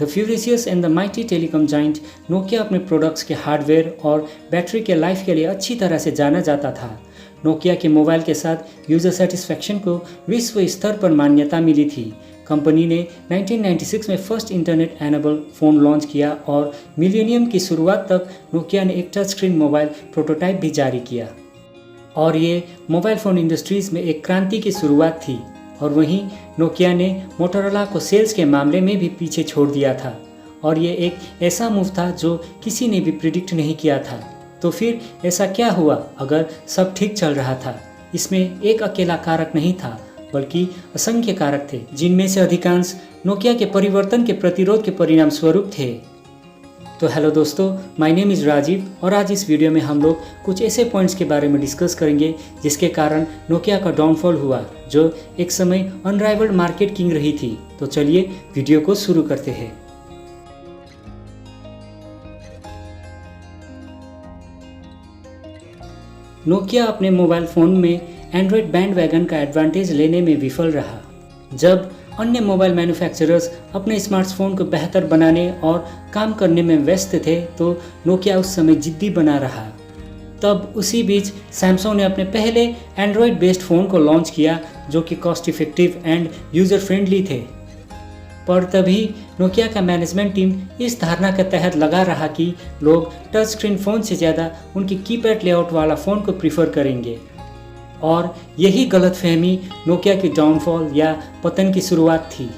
The furious and the mighty telecom giant Nokia अपने products के hardware और battery के लाइफ के लिए अच्छी तरह से जाना जाता था। नोकिया के मोबाइल के साथ यूज़र सेटिस्फैक्शन को विश्व स्तर पर मान्यता मिली थी। कंपनी ने 1996 में first internet enable phone launch किया और मिलेनियम की शुरुआत तक नोकिया ने एक टच स्क्रीन मोबाइल प्रोटोटाइप भी जारी किया और ये मोबाइल फ़ोन इंडस्ट्रीज़ में एक क्रांति की शुरुआत थी। और वहीं नोकिया ने मोटोरोला को सेल्स के मामले में भी पीछे छोड़ दिया था और ये एक ऐसा मूव था जो किसी ने भी प्रिडिक्ट नहीं किया था। तो फिर ऐसा क्या हुआ अगर सब ठीक चल रहा था? इसमें एक अकेला कारक नहीं था बल्कि असंख्य कारक थे, जिनमें से अधिकांश नोकिया के परिवर्तन के प्रतिरोध के परिणाम स्वरूप थे। तो हेलो दोस्तों, माय नेम इज़ राजीव और आज इस वीडियो में हम लोग कुछ ऐसे पॉइंट्स के बारे में डिस्कस करेंगे जिसके कारण नोकिया का डाउनफॉल हुआ, जो एक समय अनराइवल्ड मार्केट किंग रही थी। तो चलिए वीडियो को शुरू करते हैं। नोकिया अपने मोबाइल फ़ोन में एंड्रॉयड बैंडवैगन का एडवांटेज लेने में विफल रहा। जब अन्य मोबाइल मैन्युफैक्चरर्स अपने स्मार्टफोन को बेहतर बनाने और काम करने में व्यस्त थे तो नोकिया उस समय जिद्दी बना रहा। तब उसी बीच सैमसंग ने अपने पहले एंड्रॉयड बेस्ड फ़ोन को लॉन्च किया जो कि cost effective end user friendly थे। पर तभी नोकिया का मैनेजमेंट टीम इस धारणा के तहत लगा रहा कि लोग टच स्क्रीन फ़ोन से ज़्यादा उनकी कीपैड लेआउट वाला फ़ोन को प्रीफर करेंगे और यही गलतफहमी नोकिया की डाउनफॉल या पतन की शुरुआत थी।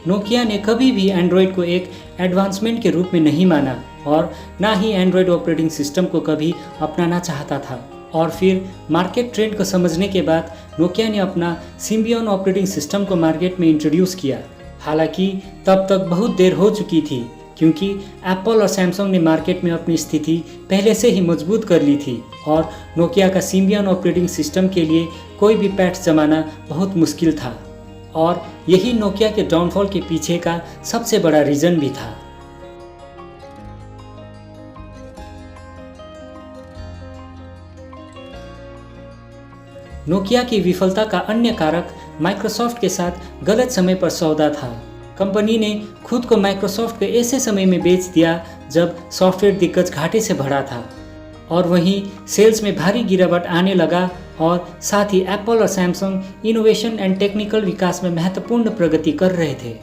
नोकिया ने कभी भी एंड्रॉयड को एक एडवांसमेंट के रूप में नहीं माना और ना ही एंड्रॉयड ऑपरेटिंग सिस्टम को कभी अपनाना चाहता था। और फिर मार्केट ट्रेंड को समझने के बाद नोकिया ने अपना सिम्बियन ऑपरेटिंग सिस्टम को मार्केट में इंट्रोड्यूस किया। हालांकि तब तक बहुत देर हो चुकी थी क्योंकि एप्पल और सैमसंग ने मार्केट में अपनी स्थिति पहले से ही मजबूत कर ली थी और नोकिया का सिम्बियन ऑपरेटिंग सिस्टम के लिए कोई भी पैच जमाना बहुत मुश्किल था और यही नोकिया के डाउनफॉल के पीछे का सबसे बड़ा रीज़न भी था। नोकिया की विफलता का अन्य कारक माइक्रोसॉफ्ट के साथ गलत समय पर सौदा था। कंपनी ने खुद को माइक्रोसॉफ्ट के ऐसे समय में बेच दिया जब सॉफ्टवेयर दिग्गज घाटे से भरा था और वहीं सेल्स में भारी गिरावट आने लगा और साथ ही एप्पल और सैमसंग इनोवेशन एंड टेक्निकल विकास में महत्वपूर्ण प्रगति कर रहे थे।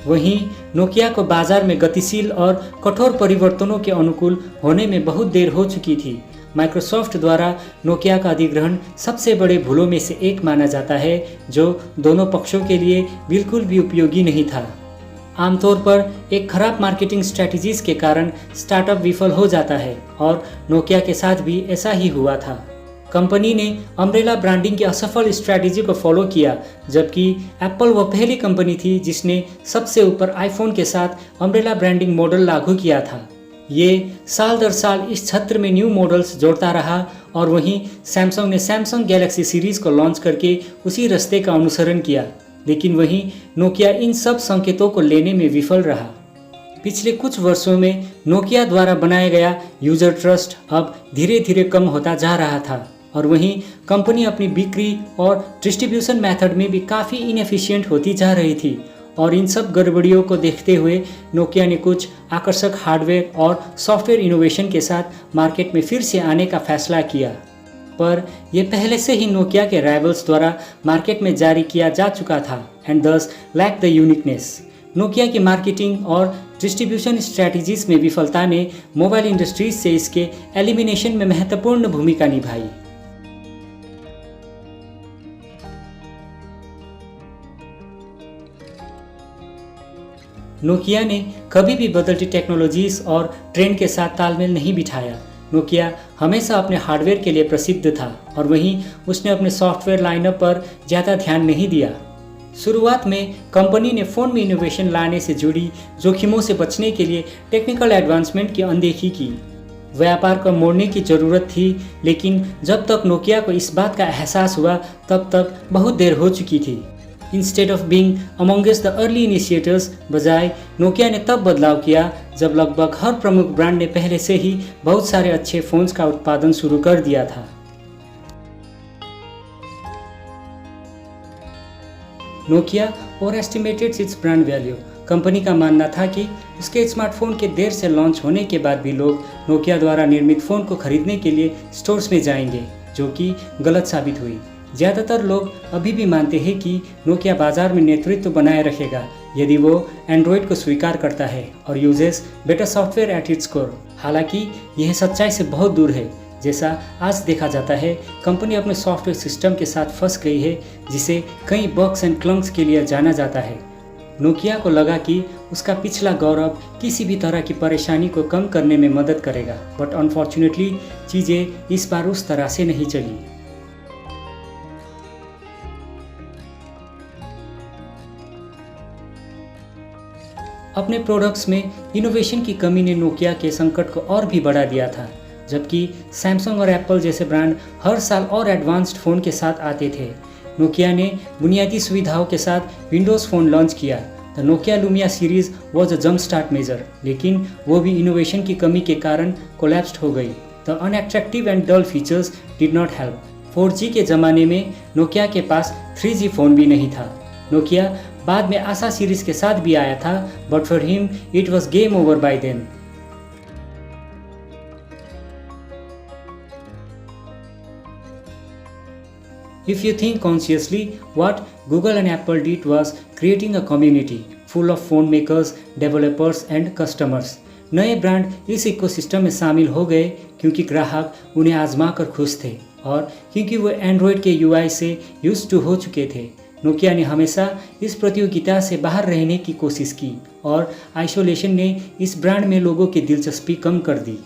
वहीं नोकिया को बाजार में गतिशील और कठोर परिवर्तनों के अनुकूल होने में बहुत देर हो चुकी थी। माइक्रोसॉफ्ट द्वारा नोकिया का अधिग्रहण सबसे बड़े भूलों में से एक माना जाता है जो दोनों पक्षों के लिए बिल्कुल भी उपयोगी नहीं था। आमतौर पर एक खराब मार्केटिंग स्ट्रैटेजीज के कारण स्टार्टअप विफल हो जाता है और नोकिया के साथ भी ऐसा ही हुआ था। कंपनी ने अम्ब्रेला ब्रांडिंग की असफल स्ट्रैटेजी को फॉलो किया, जबकि एप्पल वह पहली कंपनी थी जिसने सबसे ऊपर आईफोन के साथ अम्ब्रेला ब्रांडिंग मॉडल लागू किया था। ये साल दर साल इस क्षेत्र में न्यू मॉडल्स जोड़ता रहा और वहीं सैमसंग ने सैमसंग गैलेक्सी सीरीज़ को लॉन्च करके उसी रास्ते का अनुसरण किया। लेकिन वहीं नोकिया इन सब संकेतों को लेने में विफल रहा। पिछले कुछ वर्षों में नोकिया द्वारा बनाया गया यूज़र ट्रस्ट अब धीरे धीरे कम होता जा रहा था और वहीं कंपनी अपनी बिक्री और डिस्ट्रीब्यूशन मेथड में भी काफ़ी इनएफिशिएंट होती जा रही थी। और इन सब गड़बड़ियों को देखते हुए नोकिया ने कुछ आकर्षक हार्डवेयर और सॉफ्टवेयर इनोवेशन के साथ मार्केट में फिर से आने का फैसला किया, पर यह पहले से ही नोकिया के राइवल्स द्वारा मार्केट में जारी किया जा चुका था एंड दस लैक द यूनिकनेस। नोकिया की मार्केटिंग और डिस्ट्रीब्यूशन स्ट्रैटेजीज में विफलता ने मोबाइल इंडस्ट्रीज से इसके एलिमिनेशन में महत्वपूर्ण भूमिका निभाई। नोकिया ने कभी भी बदलती टेक्नोलॉजीज और ट्रेंड के साथ तालमेल नहीं बिठाया। नोकिया हमेशा अपने हार्डवेयर के लिए प्रसिद्ध था और वहीं उसने अपने सॉफ्टवेयर लाइनअप पर ज़्यादा ध्यान नहीं दिया। शुरुआत में कंपनी ने फ़ोन में इनोवेशन लाने से जुड़ी जोखिमों से बचने के लिए टेक्निकल एडवांसमेंट की अनदेखी की। व्यापार को मोड़ने की ज़रूरत थी, लेकिन जब तक नोकिया को इस बात का एहसास हुआ तब तक बहुत देर हो चुकी थी। Instead of being amongst the early initiators, बजाय नोकिया ने तब बदलाव किया जब लगभग हर प्रमुख ब्रांड ने पहले से ही बहुत सारे अच्छे फ़ोन्स का उत्पादन शुरू कर दिया था। Nokia over estimated it's brand value. Company का मानना था कि उसके स्मार्टफोन के देर से लॉन्च होने के बाद भी लोग नोकिया द्वारा निर्मित फ़ोन को खरीदने के लिए स्टोर्स में जाएंगे, जो कि गलत साबित हुई। ज़्यादातर लोग अभी भी मानते हैं कि नोकिया बाजार में नेतृत्व बनाए रखेगा यदि वो एंड्रॉयड को स्वीकार करता है और uses better software at its core. हालांकि यह सच्चाई से बहुत दूर है। जैसा आज देखा जाता है, कंपनी अपने सॉफ्टवेयर सिस्टम के साथ फंस गई है, जिसे कई बग्स एंड क्लंक्स के लिए जाना जाता है। नोकिया को लगा कि उसका पिछला गौरव किसी भी तरह की परेशानी को कम करने में मदद करेगा, बट अनफॉर्चुनेटली चीज़ें इस बार उस तरह से नहीं चली। अपने प्रोडक्ट्स में इनोवेशन की कमी ने नोकिया के संकट को और भी बढ़ा दिया था। जबकि सैमसंग और एप्पल जैसे ब्रांड हर साल और एडवांस्ड फ़ोन के साथ आते थे, नोकिया ने बुनियादी सुविधाओं के साथ विंडोज़ फ़ोन लॉन्च किया। The Nokia Lumia series was a jump start major, लेकिन वो भी इनोवेशन की कमी के कारण कोलैप्स्ड हो गई। The unattractive and dull features did not help. 4G के ज़माने में नोकिया के पास 3G फ़ोन भी नहीं था। नोकिया बाद में आशा सीरीज़ के साथ भी आया था, but for him it was game over by then. If you think consciously, what Google and Apple did was creating a community full of phone makers, developers and customers. नए brand इस ecosystem में शामिल हो गए क्योंकि ग्राहक उन्हें आजमा कर खुश थे और क्योंकि वो एंड्रॉयड के UI से यूज्ड टू हो चुके थे। नोकिया ने हमेशा इस प्रतियोगिता से बाहर रहने की कोशिश की और आइसोलेशन ने इस ब्रांड में लोगों की दिलचस्पी कम कर दी।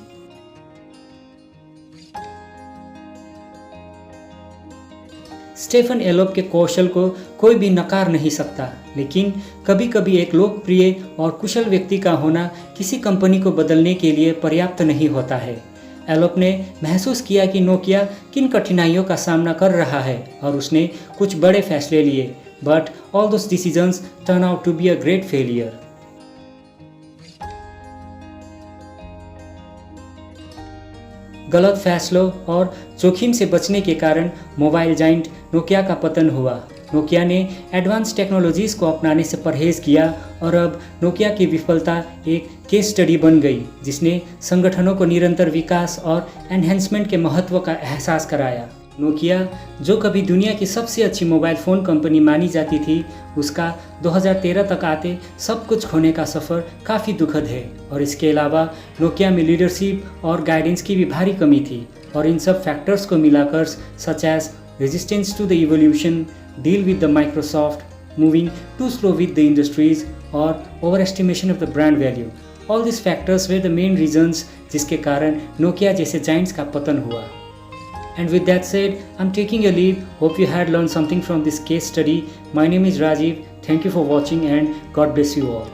स्टेफन एलोप के कौशल को कोई भी नकार नहीं सकता, लेकिन कभी कभी एक लोकप्रिय और कुशल व्यक्ति का होना किसी कंपनी को बदलने के लिए पर्याप्त नहीं होता है। एलोप ने महसूस किया कि नोकिया किन कठिनाइयों का सामना कर रहा है और उसने कुछ बड़े फैसले लिए, but all those decisions turn out to be a great failure. गलत फैसलों और जोखिम से बचने के कारण मोबाइल जाइंट नोकिया का पतन हुआ। नोकिया ने एडवांस टेक्नोलॉजीज़ को अपनाने से परहेज किया और अब नोकिया की विफलता एक केस स्टडी बन गई, जिसने संगठनों को निरंतर विकास और एनहेंसमेंट के महत्व का एहसास कराया। नोकिया, जो कभी दुनिया की सबसे अच्छी मोबाइल फ़ोन कंपनी मानी जाती थी, उसका 2013 तक आते सब कुछ खोने का सफ़र काफ़ी दुखद है। और इसके अलावा नोकिया में लीडरशिप और गाइडेंस की भी भारी कमी थी, और इन सब फैक्टर्स को मिलाकर such as resistance to the evolution, deal with the Microsoft, moving to slow with the industries और overestimation of the brand value, all this factors were the main reasons जिसके कारण नोकिया जैसे Giants का पतन हुआ। And with that said, I'm taking a leave. Hope you had learned something from this case study. My name is Rajiv. Thank you for watching and God bless you all.